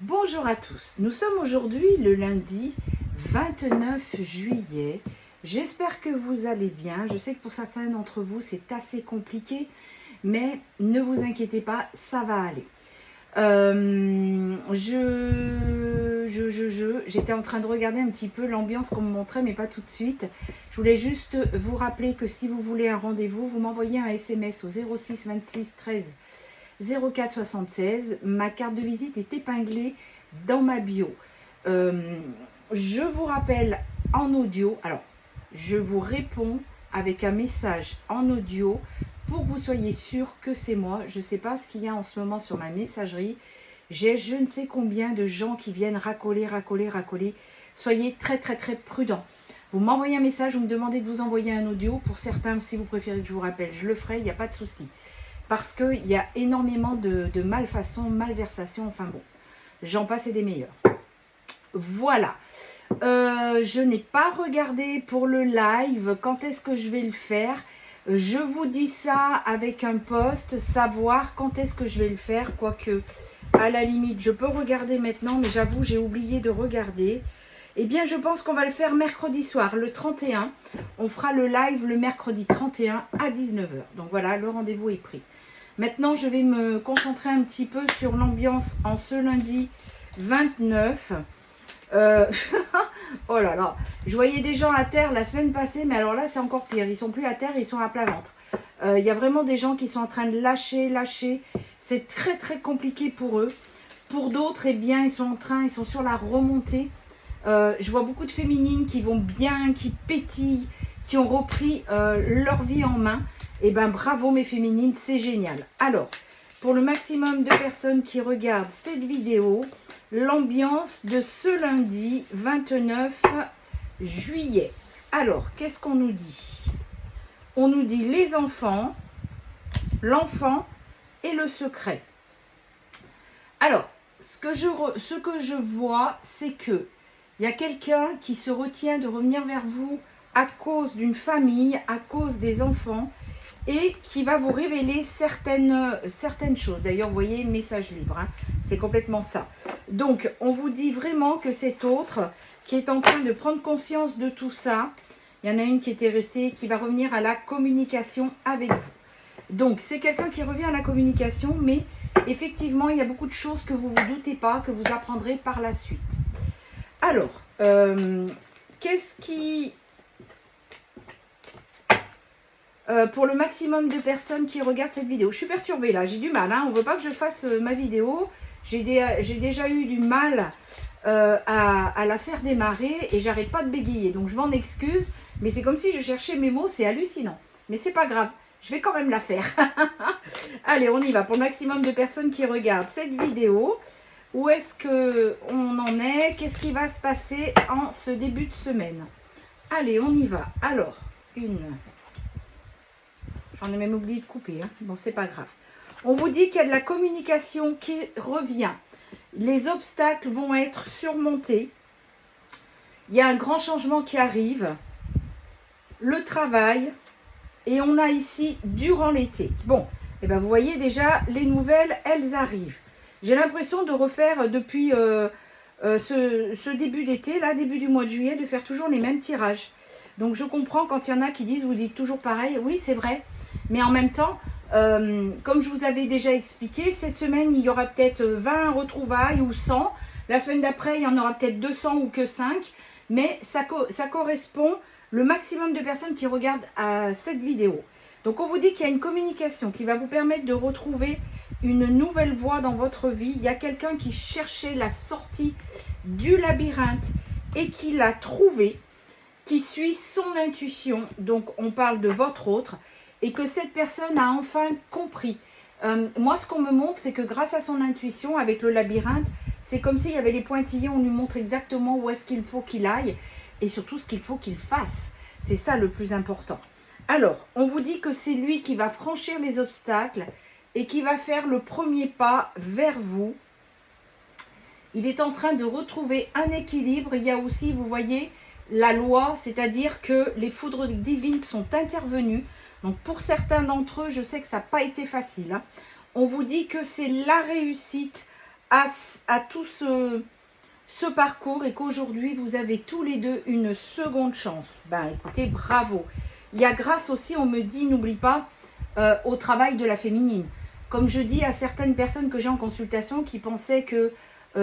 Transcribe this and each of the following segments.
Bonjour à tous, nous sommes aujourd'hui le lundi 29 juillet. J'espère que vous allez bien. Je sais que pour certains d'entre vous c'est assez compliqué, mais ne vous inquiétez pas, ça va aller. J'étais en train de regarder un petit peu l'ambiance qu'on me montrait, mais pas tout de suite. Je voulais juste vous rappeler que si vous voulez un rendez-vous, vous m'envoyez un SMS au 06 26 13 04 76. Ma carte de visite est épinglée dans ma bio. Je vous rappelle en audio. Alors, je vous réponds avec un message en audio pour que vous soyez sûr que c'est moi. Je ne sais pas ce qu'il y a en ce moment sur ma messagerie. J'ai je ne sais combien de gens qui viennent racoler. Soyez très prudents. Vous m'envoyez un message, vous me demandez de vous envoyer un audio. Pour certains, si vous préférez que je vous rappelle, je le ferai, il n'y a pas de souci. Parce qu'il y a énormément de malfaçons, malversations, enfin bon, j'en passe et des meilleurs. Voilà. Je n'ai pas regardé pour le live, quand est-ce que je vais le faire. Je vous dis ça avec un post, savoir quand est-ce que je vais le faire, quoique à la limite, je peux regarder maintenant, mais j'avoue, j'ai oublié de regarder. Eh bien, je pense qu'on va le faire mercredi soir, le 31. On fera le live le mercredi 31 à 19 h. Donc voilà, le rendez-vous est pris. Maintenant, je vais me concentrer un petit peu sur l'ambiance en ce lundi 29. Oh là là, je voyais des gens à terre la semaine passée, mais alors là, c'est encore pire. Ils sont plus à terre, ils sont à plat ventre. Il y a vraiment des gens qui sont en train de lâcher. C'est très compliqué pour eux. Pour d'autres, eh bien, ils sont sur la remontée. Je vois beaucoup de féminines qui vont bien, qui pétillent, qui ont repris leur vie en main. Eh bien, bravo mes féminines, c'est génial. Alors, pour le maximum de personnes qui regardent cette vidéo, l'ambiance de ce lundi 29 juillet. Alors, qu'est-ce qu'on nous dit? On nous dit les enfants, l'enfant et le secret. Alors, ce que je vois, c'est que il y a quelqu'un qui se retient de revenir vers vous à cause d'une famille, à cause des enfants, et qui va vous révéler certaines choses. D'ailleurs, vous voyez, message libre, hein, c'est complètement ça. Donc, on vous dit vraiment que cet autre qui est en train de prendre conscience de tout ça, il y en a une qui était restée, qui va revenir à la communication avec vous. Donc, c'est quelqu'un qui revient à la communication, mais effectivement, il y a beaucoup de choses que vous ne vous doutez pas, que vous apprendrez par la suite. Alors, qu'est-ce qui... pour le maximum de personnes qui regardent cette vidéo. Je suis perturbée là, j'ai du mal. Hein, on ne veut pas que je fasse ma vidéo. J'ai déjà eu du mal à la faire démarrer et j'arrête pas de bégayer. Donc je m'en excuse. Mais c'est comme si je cherchais mes mots, c'est hallucinant. Mais c'est pas grave, je vais quand même la faire. Allez, on y va. Pour le maximum de personnes qui regardent cette vidéo. Où est-ce qu'on en est? Qu'est-ce qui va se passer en ce début de semaine? Allez, on y va. Alors, j'en ai même oublié de couper. Hein. Bon, c'est pas grave. On vous dit qu'il y a de la communication qui revient. Les obstacles vont être surmontés. Il y a un grand changement qui arrive. Le travail. Et on a ici durant l'été. Bon, et ben vous voyez déjà, les nouvelles, elles arrivent. J'ai l'impression de refaire depuis ce début d'été, là, début du mois de juillet, de faire toujours les mêmes tirages. Donc je comprends quand il y en a qui disent, vous dites toujours pareil. Oui, c'est vrai. Mais en même temps, comme je vous avais déjà expliqué, cette semaine, il y aura peut-être 20 retrouvailles ou 100. La semaine d'après, il y en aura peut-être 200 ou que 5. Mais ça correspond le maximum de personnes qui regardent cette vidéo. Donc on vous dit qu'il y a une communication qui va vous permettre de retrouver une nouvelle voie dans votre vie. Il y a quelqu'un qui cherchait la sortie du labyrinthe et qui l'a trouvée, qui suit son intuition. Donc on parle de votre autre. Et que cette personne a enfin compris. Moi, ce qu'on me montre, c'est que grâce à son intuition, avec le labyrinthe, c'est comme s'il y avait des pointillés, on lui montre exactement où est-ce qu'il faut qu'il aille et surtout ce qu'il faut qu'il fasse. C'est ça le plus important. Alors, on vous dit que c'est lui qui va franchir les obstacles et qui va faire le premier pas vers vous. Il est en train de retrouver un équilibre. Il y a aussi, vous voyez, la loi, c'est-à-dire que les foudres divines sont intervenues. Donc pour certains d'entre eux, je sais que ça n'a pas été facile. Hein. On vous dit que c'est la réussite à tout ce parcours et qu'aujourd'hui, vous avez tous les deux une seconde chance. Ben écoutez, bravo. Il y a grâce aussi, on me dit, n'oublie pas, au travail de la féminine. Comme je dis à certaines personnes que j'ai en consultation qui pensaient que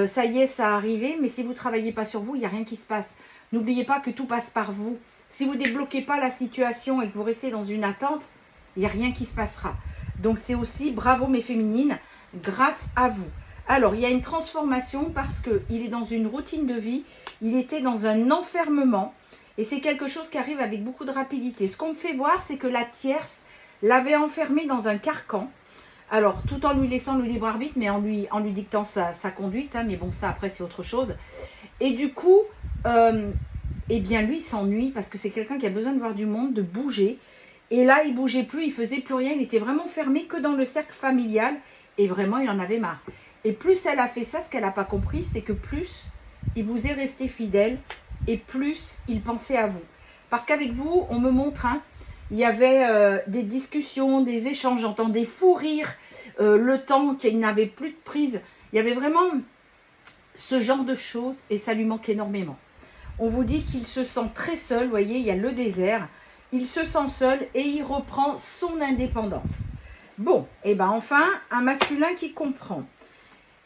ça y est, ça arrivait, mais si vous ne travaillez pas sur vous, il n'y a rien qui se passe. N'oubliez pas que tout passe par vous. Si vous ne débloquez pas la situation et que vous restez dans une attente, il n'y a rien qui se passera. Donc c'est aussi bravo mes féminines, grâce à vous. Alors il y a une transformation parce qu'il est dans une routine de vie, il était dans un enfermement et c'est quelque chose qui arrive avec beaucoup de rapidité. Ce qu'on me fait voir, c'est que la tierce l'avait enfermé dans un carcan. Alors, tout en lui laissant le libre arbitre, mais en lui dictant sa conduite. Hein, mais bon, ça, après, c'est autre chose. Et du coup, eh bien, lui, il s'ennuie parce que c'est quelqu'un qui a besoin de voir du monde, de bouger. Et là, il bougeait plus, il faisait plus rien. Il était vraiment fermé que dans le cercle familial. Et vraiment, il en avait marre. Et plus elle a fait ça, ce qu'elle n'a pas compris, c'est que plus il vous est resté fidèle et plus il pensait à vous. Parce qu'avec vous, on me montre... Hein, il y avait des discussions, des échanges, j'entendais fou rire, le temps qu'il n'avait plus de prise. Il y avait vraiment ce genre de choses et ça lui manque énormément. On vous dit qu'il se sent très seul, vous voyez, il y a le désert. Il se sent seul et il reprend son indépendance. Bon, et bien enfin, un masculin qui comprend.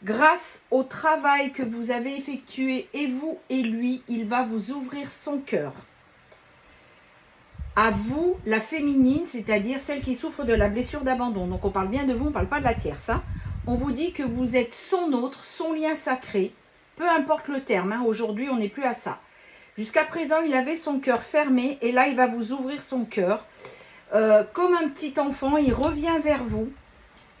Grâce au travail que vous avez effectué, et vous et lui, il va vous ouvrir son cœur. À vous, la féminine, c'est-à-dire celle qui souffre de la blessure d'abandon. Donc on parle bien de vous, on ne parle pas de la tierce. Hein. On vous dit que vous êtes son autre, son lien sacré. Peu importe le terme, hein. Aujourd'hui on n'est plus à ça. Jusqu'à présent, il avait son cœur fermé et là il va vous ouvrir son cœur. Comme un petit enfant, il revient vers vous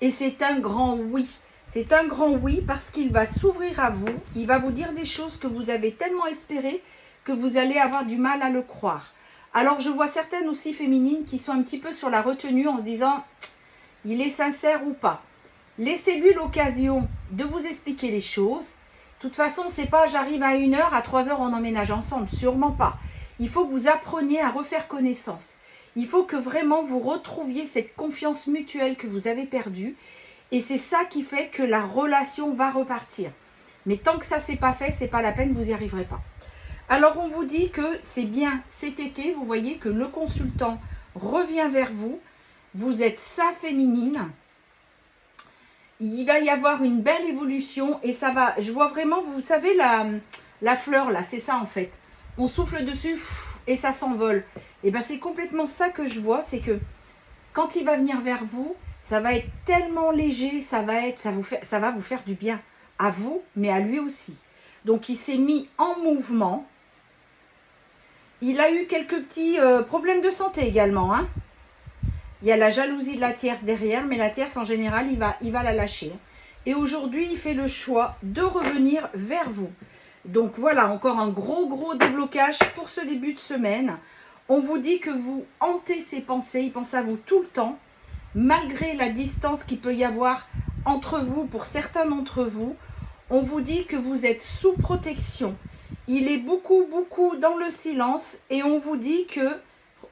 et c'est un grand oui. C'est un grand oui parce qu'il va s'ouvrir à vous. Il va vous dire des choses que vous avez tellement espérées que vous allez avoir du mal à le croire. Alors, je vois certaines aussi féminines qui sont un petit peu sur la retenue en se disant « il est sincère ou pas ?» Laissez-lui l'occasion de vous expliquer les choses. De toute façon, c'est pas « j'arrive à 1h, à 3h, on emménage ensemble ». Sûrement pas. Il faut que vous appreniez à refaire connaissance. Il faut que vraiment vous retrouviez cette confiance mutuelle que vous avez perdue. Et c'est ça qui fait que la relation va repartir. Mais tant que ça ne s'est pas fait, ce n'est pas la peine, vous n'y arriverez pas. Alors, on vous dit que c'est bien cet été, vous voyez que le consultant revient vers vous. Vous êtes sa féminine. Il va y avoir une belle évolution et ça va, je vois vraiment, vous savez, la fleur là, c'est ça en fait. On souffle dessus et ça s'envole. Et bien, c'est complètement ça que je vois, c'est que quand il va venir vers vous, ça va être tellement léger, ça va vous faire du bien à vous, mais à lui aussi. Donc, il s'est mis en mouvement. Il a eu quelques petits problèmes de santé également. Hein. Il y a la jalousie de la tierce derrière, mais la tierce en général, il va la lâcher. Et aujourd'hui, il fait le choix de revenir vers vous. Donc voilà, encore un gros déblocage pour ce début de semaine. On vous dit que vous hantez ses pensées, il pense à vous tout le temps, malgré la distance qu'il peut y avoir entre vous, pour certains d'entre vous. On vous dit que vous êtes sous protection. Il est beaucoup dans le silence et on vous dit que,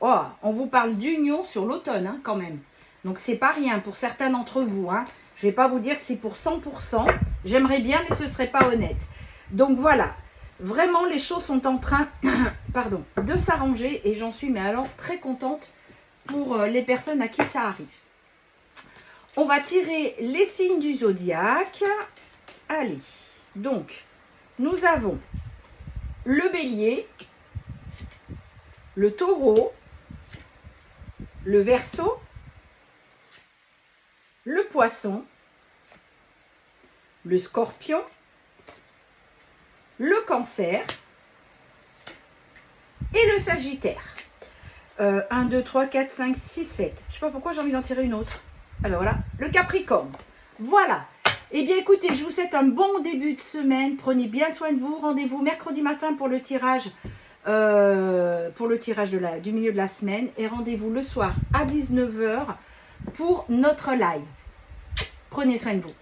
oh, on vous parle d'union sur l'automne hein, quand même. Donc c'est pas rien pour certains d'entre vous. Hein. Je vais pas vous dire que c'est pour 100%. J'aimerais bien mais ce serait pas honnête. Donc voilà, vraiment les choses sont en train pardon, de s'arranger et j'en suis mais alors très contente pour les personnes à qui ça arrive. On va tirer les signes du zodiaque. Allez, donc nous avons le bélier, le taureau, le verseau, le poisson, le scorpion, le cancer et le sagittaire. 1, 2, 3, 4, 5, 6, 7. Je ne sais pas pourquoi j'ai envie d'en tirer une autre. Alors voilà, le capricorne. Voilà. Eh bien écoutez, je vous souhaite un bon début de semaine. Prenez bien soin de vous. Rendez-vous mercredi matin pour le tirage, du milieu de la semaine. Et rendez-vous le soir à 19h pour notre live. Prenez soin de vous.